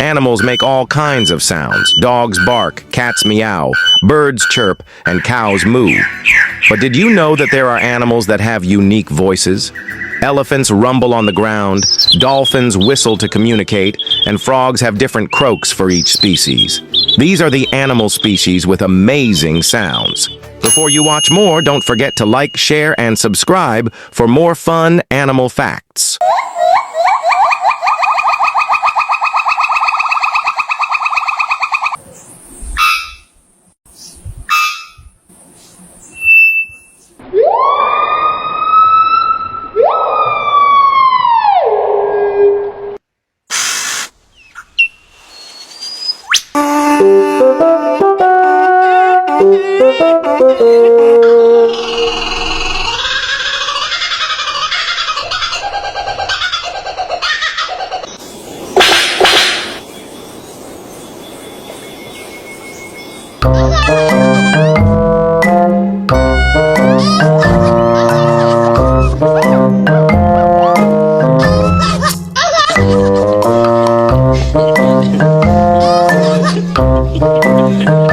Animals make all kinds of sounds. Dogs bark, cats meow, birds chirp, and cows moo. But did you know that there are animals that have unique voices? Elephants rumble on the ground, dolphins whistle to communicate, and frogs have different croaks for each species. These are the animal species with amazing sounds. Before you watch more, don't forget to like, share, and subscribe for more fun animal facts. Thank you.